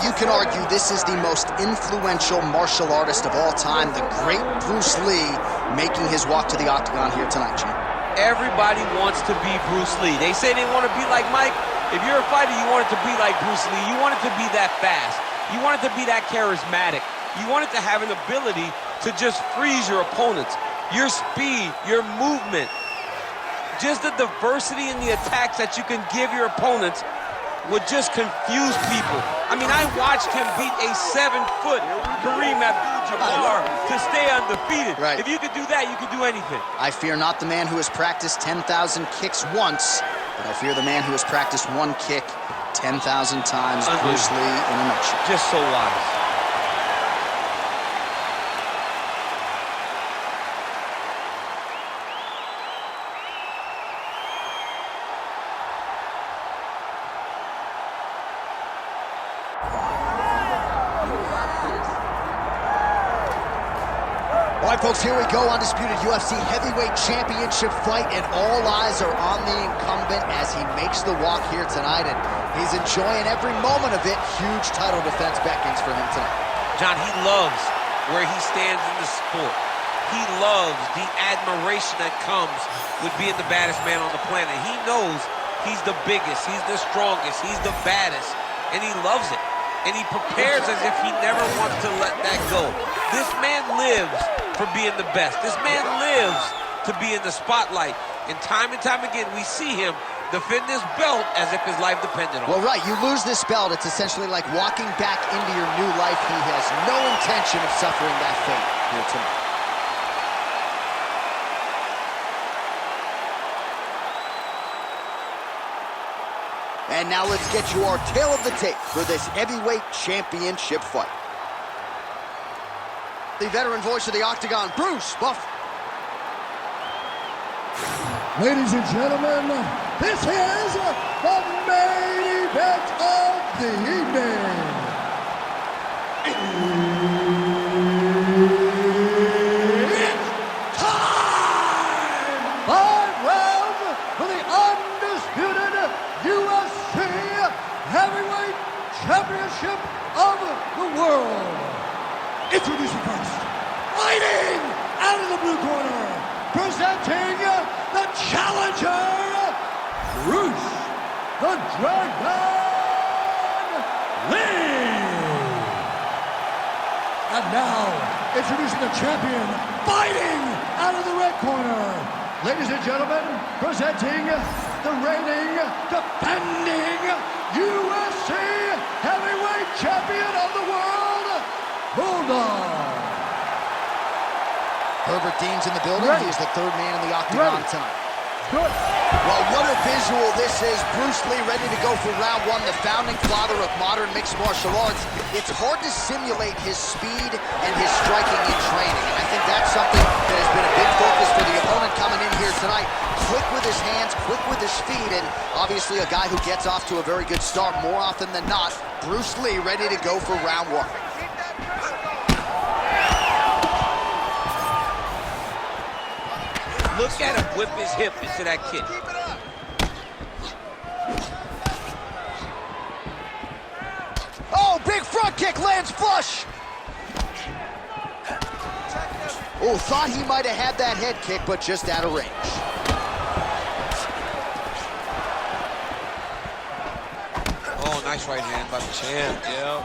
you can argue this is the most influential martial artist of all time, the great Bruce Lee, making his walk to the octagon here tonight, Gene. Everybody wants to be Bruce Lee. They say they want to be like Mike. If you're a fighter, you want it to be like Bruce Lee. You want it to be that fast. You want it to be that charismatic. You want it to have an ability to just freeze your opponents. Your speed, your movement, just the diversity in the attacks that you can give your opponents would just confuse people. I mean, I watched him beat a 7-foot Kareem Abdul-Jabbar to stay undefeated. Right. If you could do that, you could do anything. I fear not the man who has practiced 10,000 kicks once, but I fear the man who has practiced one kick 10,000 times. Bruce Lee in a nutshell. Just so wise. All right, folks, here we go. Undisputed UFC heavyweight championship fight, and all eyes are on the incumbent as he makes the walk here tonight, and he's enjoying every moment of it. Huge title defense beckons for him tonight. John, he loves where he stands in the sport. He loves the admiration that comes with being the baddest man on the planet. He knows he's the biggest, he's the strongest, he's the baddest, and he loves it. And he prepares as if he never wants to let that go. This man lives for being the best. This man lives to be in the spotlight. And time again, we see him defend this belt as if his life depended on it. Well, right, you lose this belt, it's essentially like walking back into your new life. He has no intention of suffering that fate here tonight. And now let's get you our tale of the tape for this heavyweight championship fight. The veteran voice of the octagon, Bruce Buff. Ladies and gentlemen, this is the main event of the evening. It's time! 5 rounds for the undisputed UFC Heavyweight Championship of the world. Introducing first, fighting out of the blue corner, presenting the challenger, Bruce the Dragon Lee. And now, introducing the champion, fighting out of the red corner, ladies and gentlemen, presenting the reigning, defending UFC Heavyweight Champion of the world, Bulldog. Herbert Dean's in the building. He is the third man in the octagon tonight. Good. Well, what a visual this is. Bruce Lee ready to go for round one, the founding father of modern mixed martial arts. It's hard to simulate his speed and his striking in training, and I think that's something that has been a big focus for the opponent coming in here tonight. Quick with his hands, quick with his feet, and obviously a guy who gets off to a very good start more often than not. Bruce Lee ready to go for round one. Look at him whip his hip into that kick. Oh, big front kick lands flush. Oh, thought he might have had that head kick, but just out of range. Oh, nice right hand by the champ, yeah.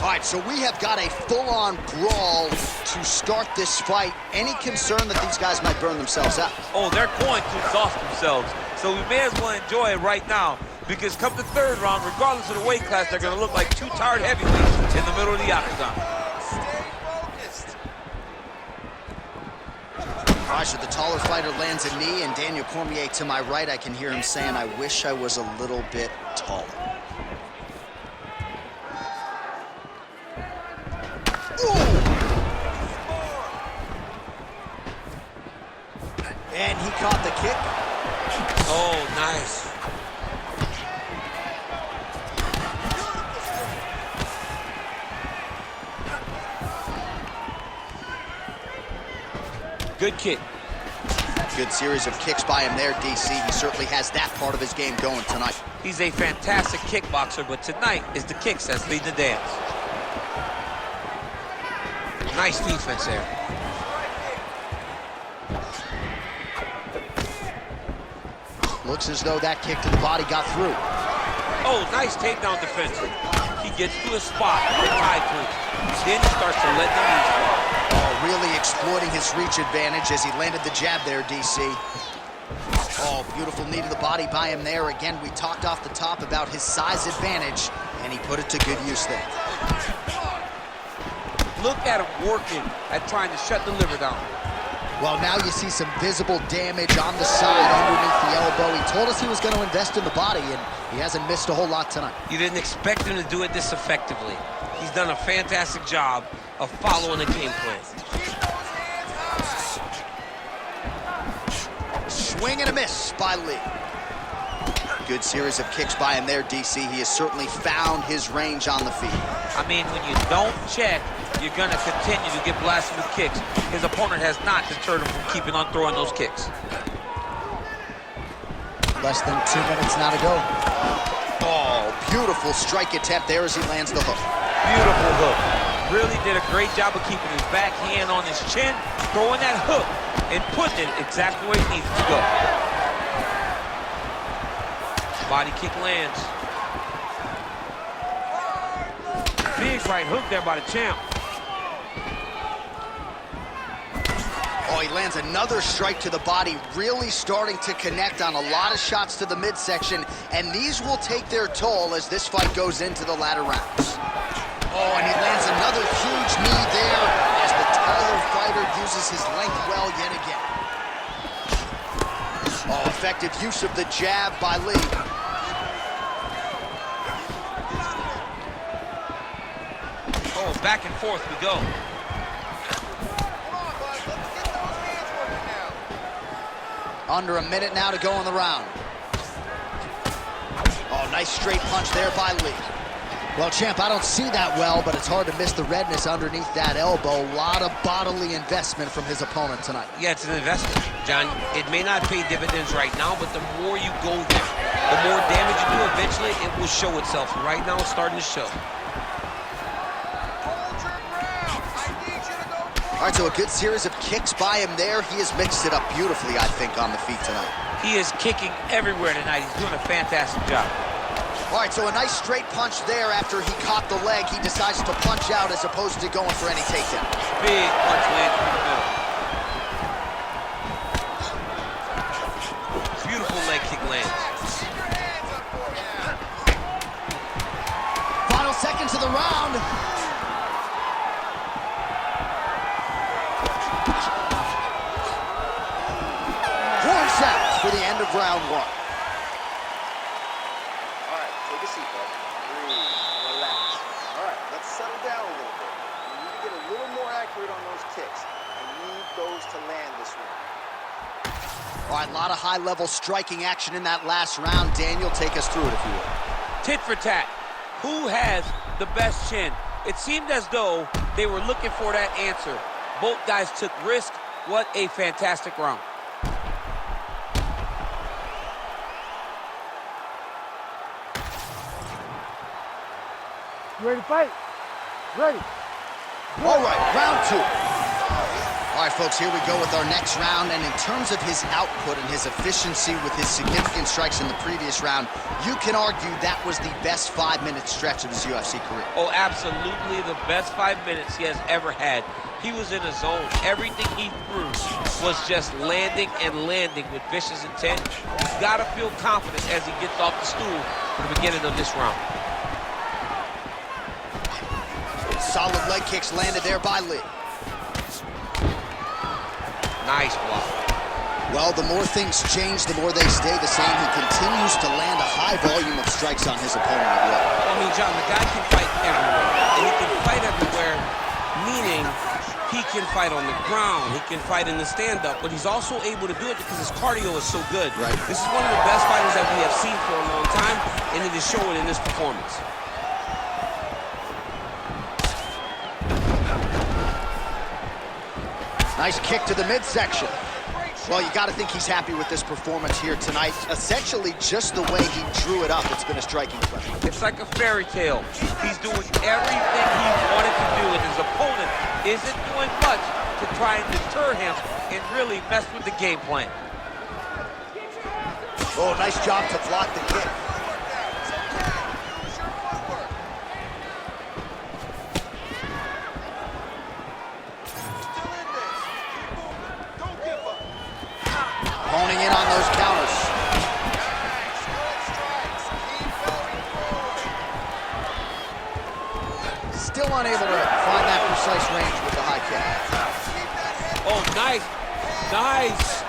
All right, so we have got a full-on brawl to start this fight. Any concern that these guys might burn themselves out? Oh, they're going to exhaust themselves. So we may as well enjoy it right now, because come the third round, regardless of the weight class, they're going to look like two tired heavyweights in the middle of the octagon. Stay focused. All right, so the taller fighter lands a knee, and Daniel Cormier to my right, I can hear him saying, I wish I was a little bit taller. And he caught the kick. Oh, nice. Good kick. Good series of kicks by him there, DC. He certainly has that part of his game going tonight. He's a fantastic kickboxer, but tonight is the kicks that lead the dance. Nice defense there. Looks as though that kick to the body got through. Oh, nice takedown defense. He gets to a spot, the tie clinch. Then he starts to let the knees go. Oh, really exploiting his reach advantage as he landed the jab there, DC. Oh, beautiful knee to the body by him there. Again, we talked off the top about his size advantage, and he put it to good use there. Look at him working at trying to shut the liver down. Well, now you see some visible damage on the side underneath the elbow. He told us he was going to invest in the body, and he hasn't missed a whole lot tonight. You didn't expect him to do it this effectively. He's done a fantastic job of following the game plan. Swing and a miss by Lee. Good series of kicks by him there, DC. He has certainly found his range on the feet. I mean, when you don't check, you're going to continue to get blasted with kicks. His opponent has not deterred him from keeping on throwing those kicks. Less than 2 minutes now to go. Oh, beautiful strike attempt there as he lands the hook. Beautiful hook. Really did a great job of keeping his back hand on his chin, throwing that hook, and putting it exactly where he needs to go. Body kick lands. Big right hook there by the champ. Oh, he lands another strike to the body, really starting to connect on a lot of shots to the midsection, and these will take their toll as this fight goes into the latter rounds. Oh, and he lands another huge knee there as the taller fighter uses his length well yet again. Oh, effective use of the jab by Lee. Oh, back and forth we go. Under a minute now to go in the round. Oh, nice straight punch there by Lee. Well, champ, I don't see that well, but it's hard to miss the redness underneath that elbow. A lot of bodily investment from his opponent tonight. Yeah, it's an investment, John. It may not pay dividends right now, but the more you go there, the more damage you do, eventually it will show itself. Right now, it's starting to show. All right, so a good series of kicks by him there. He has mixed it up beautifully, I think, on the feet tonight. He is kicking everywhere tonight. He's doing a fantastic job. All right, so a nice straight punch there after he caught the leg. He decides to punch out as opposed to going for any takedown. Big punch lands through the middle. Beautiful leg kick lands. Final seconds of the round. 4 seconds for the end of round 1. All right, take a seat, bud. Breathe, relax. All right, let's settle down a little bit. We need to get a little more accurate on those kicks. I need those to land this round. All right, a lot of high-level striking action in that last round. Daniel, take us through it if you would. Tit for tat. Who has the best chin? It seemed as though they were looking for that answer. Both guys took risk. What a fantastic round. You ready to fight? Ready. All right, round 2. All right, folks, here we go with our next round. And in terms of his output and his efficiency with his significant strikes in the previous round, you can argue that was the best 5-minute stretch of his UFC career. Oh, absolutely the best 5 minutes he has ever had. He was in a zone. Everything he threw was just landing and landing with vicious intent. He's got to feel confident as he gets off the stool at the beginning of this round. Solid leg kicks landed there by Lee. Nice block. Well, the more things change, the more they stay the same. He continues to land a high volume of strikes on his opponent at will. I mean, John, the guy can fight everywhere. And he can fight everywhere, meaning he can fight on the ground, he can fight in the stand-up, but he's also able to do it because his cardio is so good. Right. This is one of the best fighters that we have seen for a long time, and it is showing in this performance. Nice kick to the midsection. Well, you got to think he's happy with this performance here tonight. Essentially, just the way he drew it up, it's been a striking play. It's like a fairy tale. He's doing everything he wanted to do, and his opponent isn't doing much to try and deter him and really mess with the game plan. Oh, nice job to block the kick. Honing in on those counters. Still unable to find that precise range with the high kick. Oh, nice. Nice.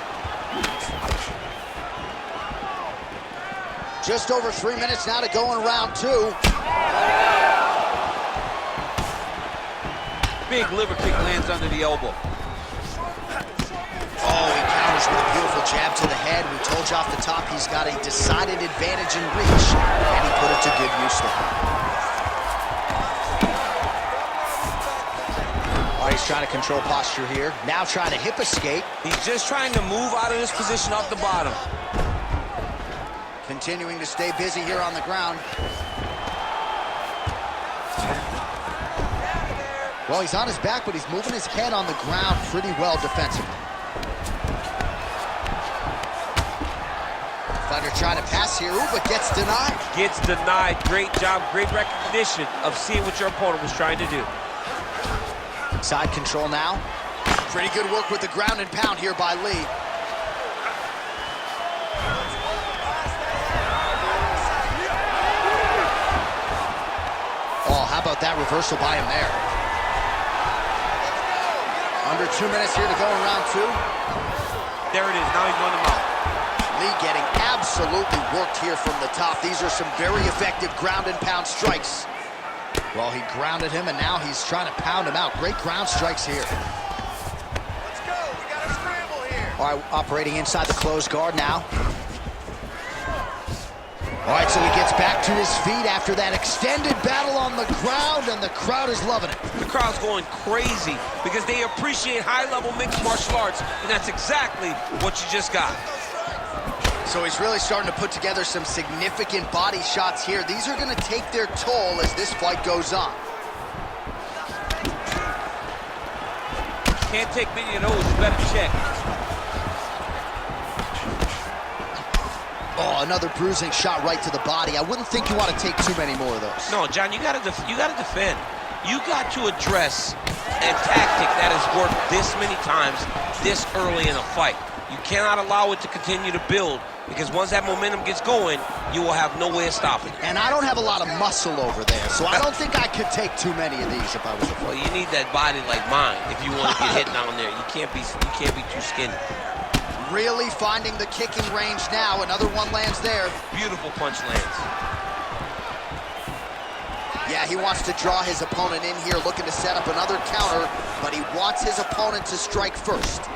Just over 3 minutes now to go in round 2. Big liver kick lands under the elbow. Oh, he counters with a beautiful jab to the head. We told you off the top he's got a decided advantage in reach, and he put it to good use there. Oh, he's trying to control posture here. Now trying to hip escape. He's just trying to move out of this position off the bottom. Continuing to stay busy here on the ground. Well, he's on his back, but he's moving his head on the ground pretty well defensively. Fighter trying to pass here, ooh, but gets denied. Gets denied. Great job, great recognition of seeing what your opponent was trying to do. Side control now. Pretty good work with the ground and pound here by Lee. Oh, how about that reversal by him there? Under 2 minutes here to go in round 2. There it is. Now he's running him out. Lee getting absolutely worked here from the top. These are some very effective ground and pound strikes. Well, he grounded him, and now he's trying to pound him out. Great ground strikes here. Let's go. We got a scramble here. All right, operating inside the closed guard now. All right, so he gets back to his feet after that extended battle on the ground, and the crowd is loving it. The crowd's going crazy because they appreciate high-level mixed martial arts, and that's exactly what you just got. So he's really starting to put together some significant body shots here. These are going to take their toll as this fight goes on. Can't take many of those. You better check. Oh, another bruising shot right to the body. I wouldn't think you want to take too many more of those. No, John, you gotta defend. You got to address a tactic that has worked this many times this early in a fight. You cannot allow it to continue to build, because once that momentum gets going, you will have no way of stopping it. And I don't have a lot of muscle over there, so I don't think I could take too many of these if I was a Well, fighter. you need that body like mine if you want to get hit down there. You can't be too skinny. Really finding the kicking range now. Another one lands there. Beautiful punch lands. Yeah, he wants to draw his opponent in here, looking to set up another counter, but he wants his opponent to strike first.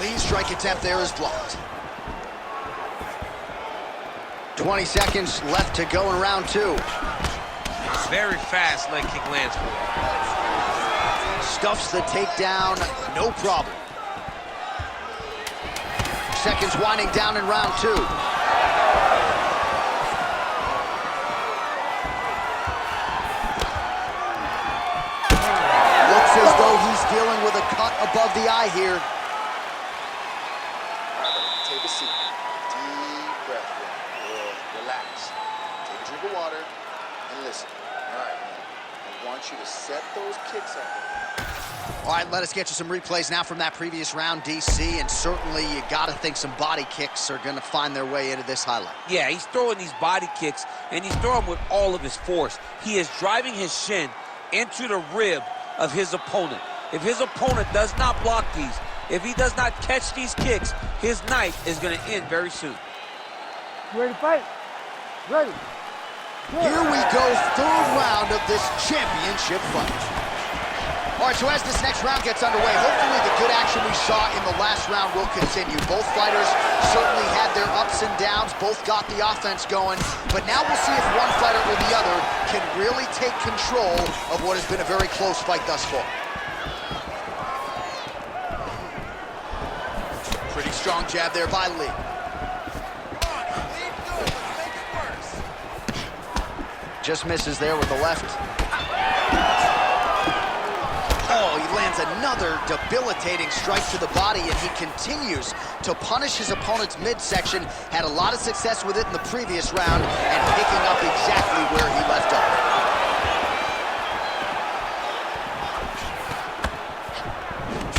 Lee's strike attempt there is blocked. 20 seconds left to go in round 2. Very fast leg kick lands for him. Stuffs the takedown, no problem. Seconds winding down in round 2. Looks as though he's dealing with a cut above the eye here. All right, buddy, take a seat. Deep breath in. Good. Relax. Take a drink of water and listen. All right, man. I want you to set those kicks up. All right, let us get you some replays now from that previous round, DC, and certainly you got to think some body kicks are going to find their way into this highlight. Yeah, he's throwing these body kicks, and he's throwing with all of his force. He is driving his shin into the rib of his opponent. If his opponent does not block these, if he does not catch these kicks, his night is going to end very soon. You ready to fight? Ready. Here we go, third round of this championship fight. All right, so as this next round gets underway, hopefully the good action we saw in the last round will continue. Both fighters certainly had their ups and downs, both got the offense going, but now we'll see if one fighter or the other can really take control of what has been a very close fight thus far. strong jab there by Lee. Just misses there with the left. Oh, he lands another debilitating strike to the body, and he continues to punish his opponent's midsection. Had a lot of success with it in the previous round, and picking up exactly where he left off.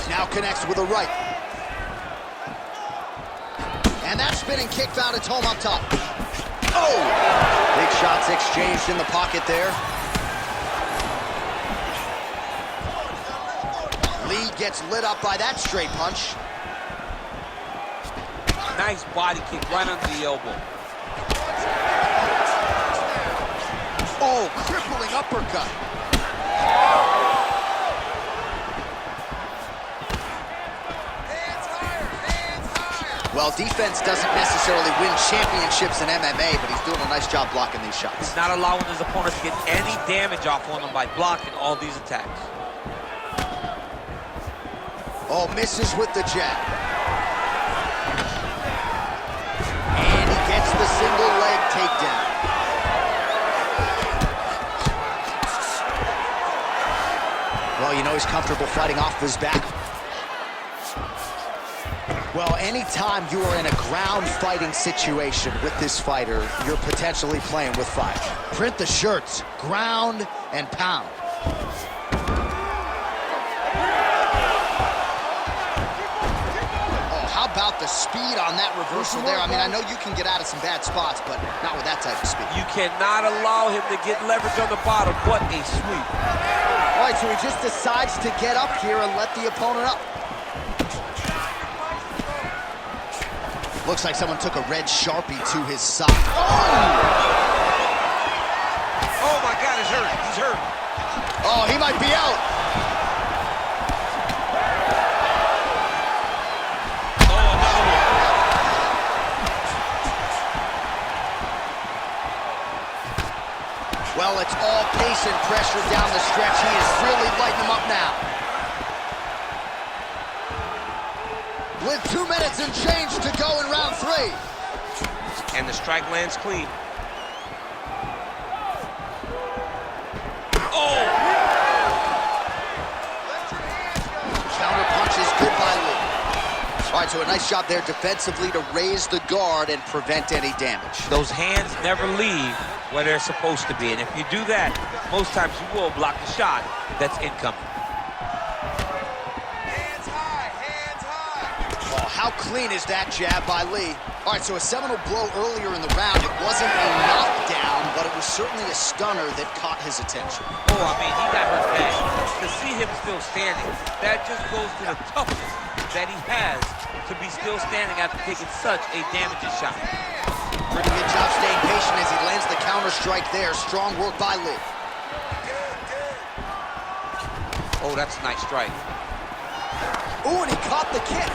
Now connects with a right. And that spinning kick found its home up top. Oh! Big shots exchanged in the pocket there. Lee gets lit up by that straight punch. Nice body kick right under the elbow. Oh, crippling uppercut. Well, defense doesn't necessarily win championships in MMA, but he's doing a nice job blocking these shots. He's not allowing his opponent to get any damage off on him by blocking all these attacks. Oh, misses with the jab. And he gets the single leg takedown. Well, you know he's comfortable fighting off his back. Well, anytime you are in a ground fighting situation with this fighter, you're potentially playing with fire. Print the shirts, ground and pound. Oh, how about the speed on that reversal there? I mean, I know you can get out of some bad spots, but not with that type of speed. You cannot allow him to get leverage on the bottom. What a sweep. All right, so he just decides to get up here and let the opponent up. Looks like someone took a red Sharpie to his sock. Oh! Oh my God, he's hurt. He's hurt. Oh, he might be out. Oh, another one. Well, it's all pace and pressure down the stretch. He is really lighting him up now. With 2 minutes and change to go in round 3. And the strike lands clean. Oh! Counter punch is good by Lee. All right, so a nice job there defensively to raise the guard and prevent any damage. Those hands never leave where they're supposed to be. And if you do that, most times you will block the shot that's incoming. How clean is that jab by Lee? All right, so a seminal blow earlier in the round. It wasn't a knockdown, but it was certainly a stunner that caught his attention. Oh, I mean, he got hurt bad. To see him still standing, that just goes to the toughness that he has to be still standing after taking such a damaging shot. Pretty good job staying patient as he lands the counter strike there. Strong work by Lee. Oh, that's a nice strike. Ooh, and he caught the kick.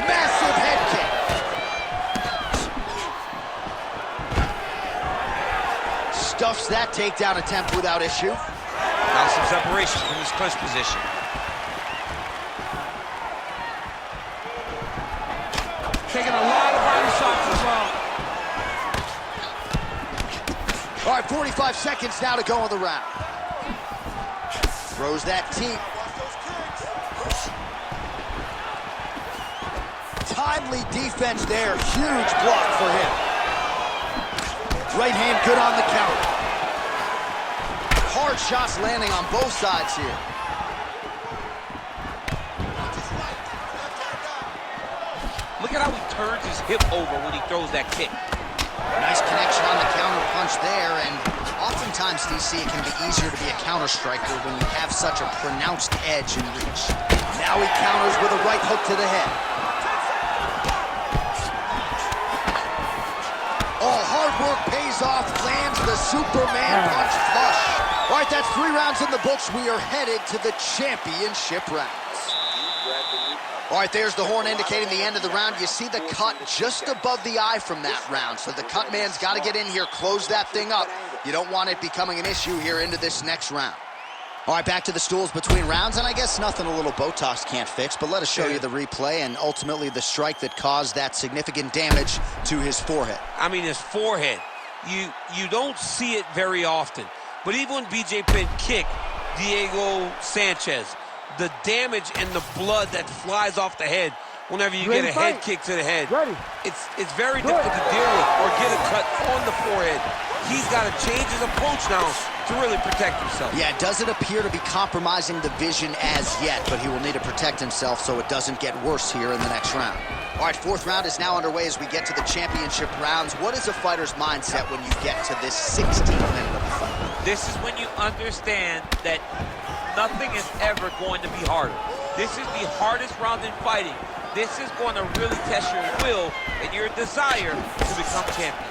Massive head kick. Stuffs that takedown attempt without issue. Now some separation from his clinch position. Taking a lot of body shots as well. All right, 45 seconds now to go in the round. Throws that teep. Timely defense there. Huge block for him. Right hand good on the counter. Hard shots landing on both sides here. Look at how he turns his hip over when he throws that kick. Nice connection on the counter punch there, and oftentimes, DC, it can be easier to be a counter striker when you have such a pronounced edge and reach. Now he counters with a right hook to the head. Oh, hard work pays off, lands the Superman punch flush. All right, that's 3 rounds in the books. We are headed to the championship rounds. All right, there's the horn indicating the end of the round. You see the cut just above the eye from that round. So the cut man's got to get in here, close that thing up. You don't want it becoming an issue here into this next round. All right, back to the stools between rounds, and I guess nothing a little Botox can't fix, but let us show you the replay and ultimately the strike that caused that significant damage to his forehead. I mean, his forehead. You don't see it very often, but even when BJ Penn kicked Diego Sanchez, the damage and the blood that flies off the head whenever you get a head kick to the head, it's very difficult to deal with or get a cut on the forehead. He's got to change his approach now to really protect himself. Yeah, it doesn't appear to be compromising the vision as yet, but he will need to protect himself so it doesn't get worse here in the next round. All right, fourth round is now underway as we get to the championship rounds. What is a fighter's mindset when you get to this 16th minute of the fight? This is when you understand that nothing is ever going to be harder. This is the hardest round in fighting. This is going to really test your will and your desire to become champion.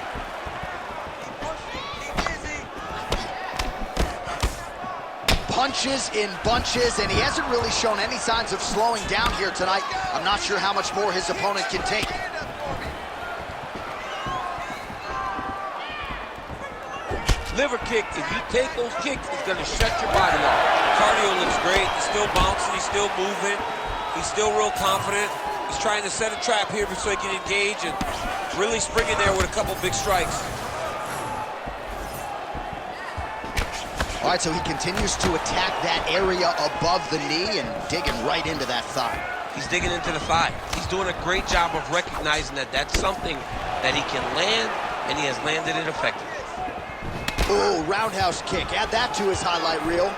Punches in bunches, and he hasn't really shown any signs of slowing down here tonight. I'm not sure how much more his opponent can take. Liver kick, if you take those kicks, it's going to shut your body off. Cardio looks great. He's still bouncing. He's still moving. He's still real confident. He's trying to set a trap here so he can engage and really spring in there with a couple big strikes. All right, so he continues to attack that area above the knee and digging right into that thigh. He's digging into the thigh. He's doing a great job of recognizing that that's something that he can land, and he has landed it effectively. Oh, roundhouse kick. Add that to his highlight reel.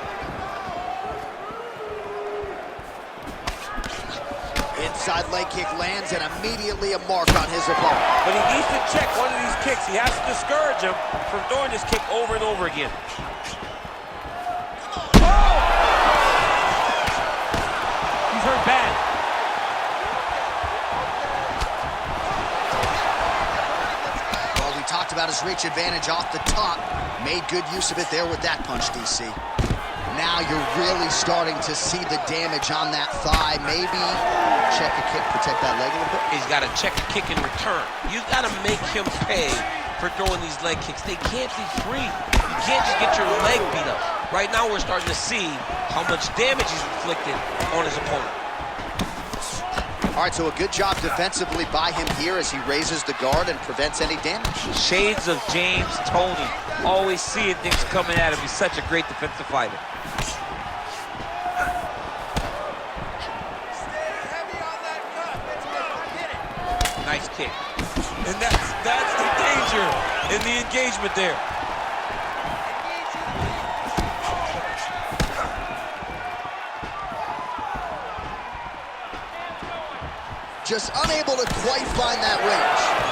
Inside leg kick lands and immediately a mark on his opponent. But he needs to check one of these kicks. He has to discourage him from throwing this kick over and over again. He's hurt bad. Well, we talked about his reach advantage off the top. Made good use of it there with that punch, DC. Now you're really starting to see the damage on that thigh. Maybe check a kick, protect that leg a little bit. He's got to check a kick in return. You've got to make him pay for throwing these leg kicks. They can't be free. You can't just get your leg beat up. Right now we're starting to see how much damage he's inflicted on his opponent. All right, so a good job defensively by him here as he raises the guard and prevents any damage. Shades of James Toney. Always seeing things coming at him. He's such a great defensive fighter. Nice kick. And that's the danger in the engagement there. Just unable to quite find that range.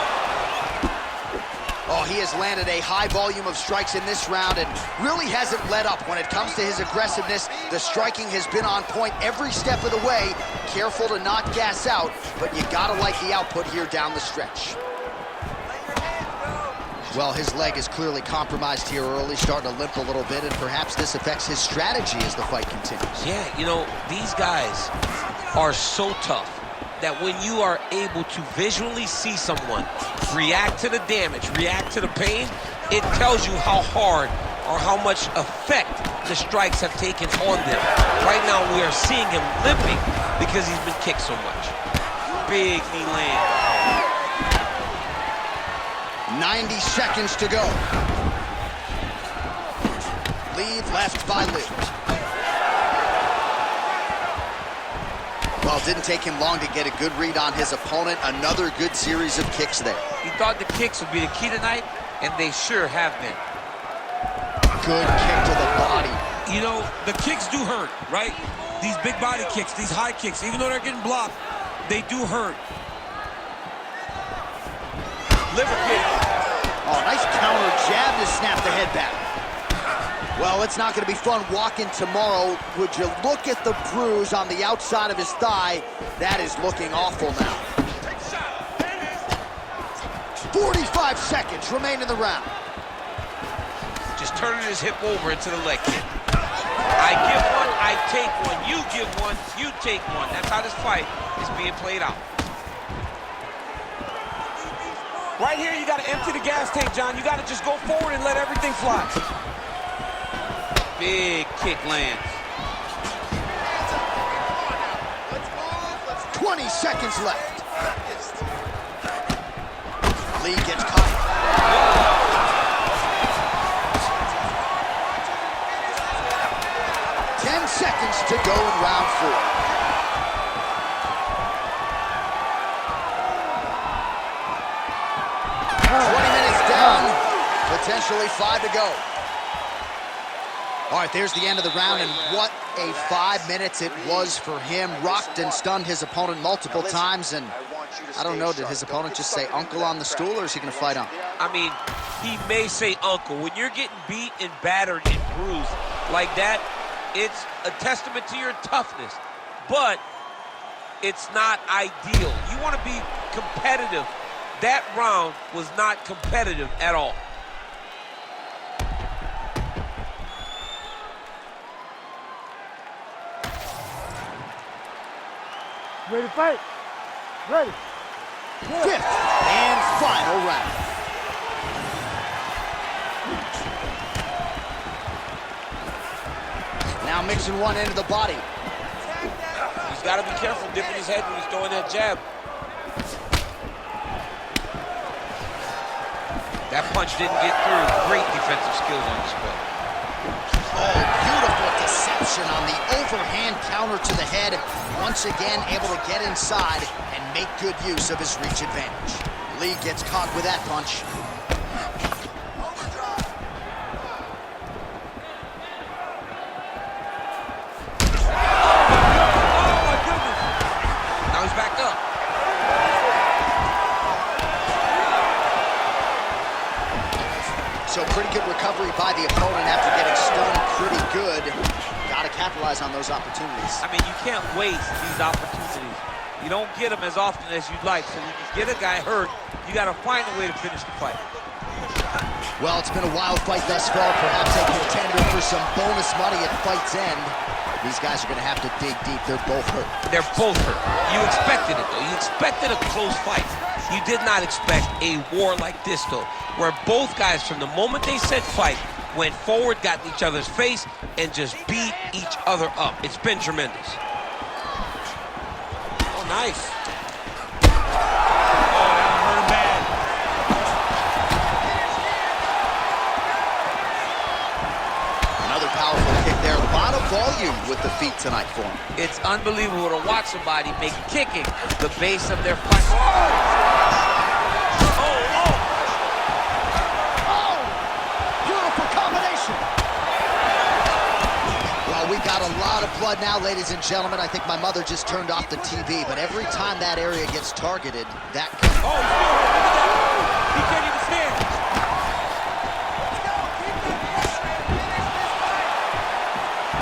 Oh, he has landed a high volume of strikes in this round and really hasn't let up when it comes to his aggressiveness. The striking has been on point every step of the way. Careful to not gas out, but you gotta like the output here down the stretch. Well, his leg is clearly compromised here early, starting to limp a little bit, and perhaps this affects his strategy as the fight continues. Yeah, you know, these guys are so tough that when you are able to visually see someone react to the damage, react to the pain, it tells you how hard or how much effect the strikes have taken on them. Right now, we are seeing him limping because he's been kicked so much. Big knee land. 90 seconds to go. Lead left by Liv. Well, it didn't take him long to get a good read on his opponent. Another good series of kicks there. He thought the kicks would be the key tonight, and they sure have been. Good kick to the body. You know, the kicks do hurt, right? These big body kicks, these high kicks, even though they're getting blocked, they do hurt. Liver kick. Oh, nice counter jab to snap the head back. Well, it's not going to be fun walking tomorrow. Would you look at the bruise on the outside of his thigh? That is looking awful now. 45 seconds remain in the round. Just turning his hip over into the leg kick. I give one, I take one. You give one, you take one. That's how this fight is being played out. Right here, you got to empty the gas tank, John. You got to just go forward and let everything fly. Big kick lands. 20 seconds left. Lee gets caught. 10 seconds to go in round 4. Potentially 5 to go. All right, there's the end of the round, and what a 5 minutes it was for him. Rocked and stunned his opponent multiple times, and I don't know, did his opponent just say uncle on the stool, or is he going to fight on? I mean, he may say uncle. When you're getting beat and battered and bruised like that, it's a testament to your toughness, but it's not ideal. You want to be competitive. That round was not competitive at all. Ready to fight? Ready. 5th and final round. Now mixing one into the body. He's got to be careful dipping his head when he's throwing that jab. That punch didn't get through. Great defensive skills on display. Oh, beautiful deception on the overhand counter to the head. Once again, able to get inside and make good use of his reach advantage. Lee gets caught with that punch. Oh, my goodness. Now he's backed up. So pretty good recovery by the opponent after getting stunned pretty good. Got to capitalize on those opportunities. I mean, you can't waste these opportunities. You don't get them as often as you'd like. So when you get a guy hurt, you got to find a way to finish the fight. Well, it's been a wild fight thus far. Perhaps a contender for some bonus money at fight's end. These guys are going to have to dig deep. They're both hurt. They're both hurt. You expected it, though. You expected a close fight. You did not expect a war like this, though, where both guys, from the moment they said fight, went forward, got in each other's face, and just beat each other up. It's been tremendous. Oh, nice. Oh, that hurt bad. Another powerful kick there. A lot of volume with the feet tonight for him. It's unbelievable to watch somebody make kicking the base of their fight. We got a lot of blood now, ladies and gentlemen. I think my mother just turned off the TV, but every time that area gets targeted, that... Oh, he can't even stand.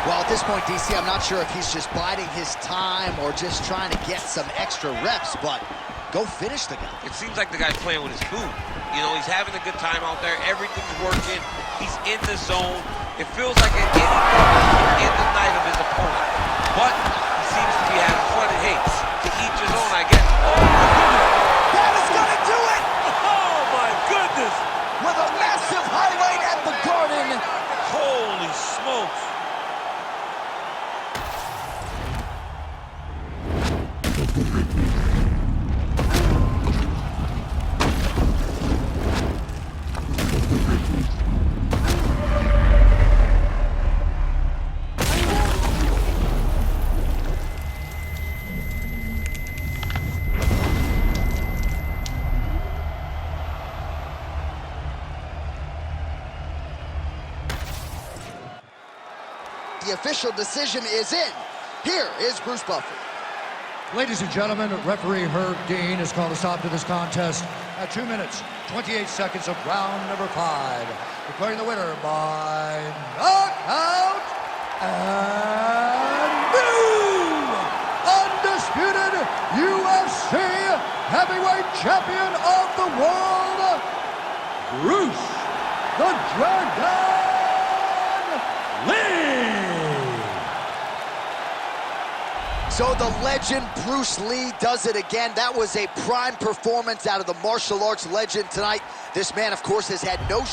Well, at this point, DC, I'm not sure if he's just biding his time or just trying to get some extra reps, but go finish the guy. It seems like the guy's playing with his food. You know, he's having a good time out there. Everything's working. He's in the zone. It feels like at any moment in the night of his opponent. But he seems to be having fun, and hey, to each his own, I guess. Oh, my goodness. That is going to do it! Oh, my goodness. With a massive highlight at the Garden. Holy smokes. The official decision is in. Here is Bruce Buffer. Ladies and gentlemen, referee Herb Dean has called a stop to this contest at 2 minutes, 28 seconds of round number 5. Declaring the winner by knockout and new undisputed UFC heavyweight champion of the world, Bruce the Dragon Lee. So the legend Bruce Lee does it again. That was a prime performance out of the martial arts legend tonight. This man, of course, has had no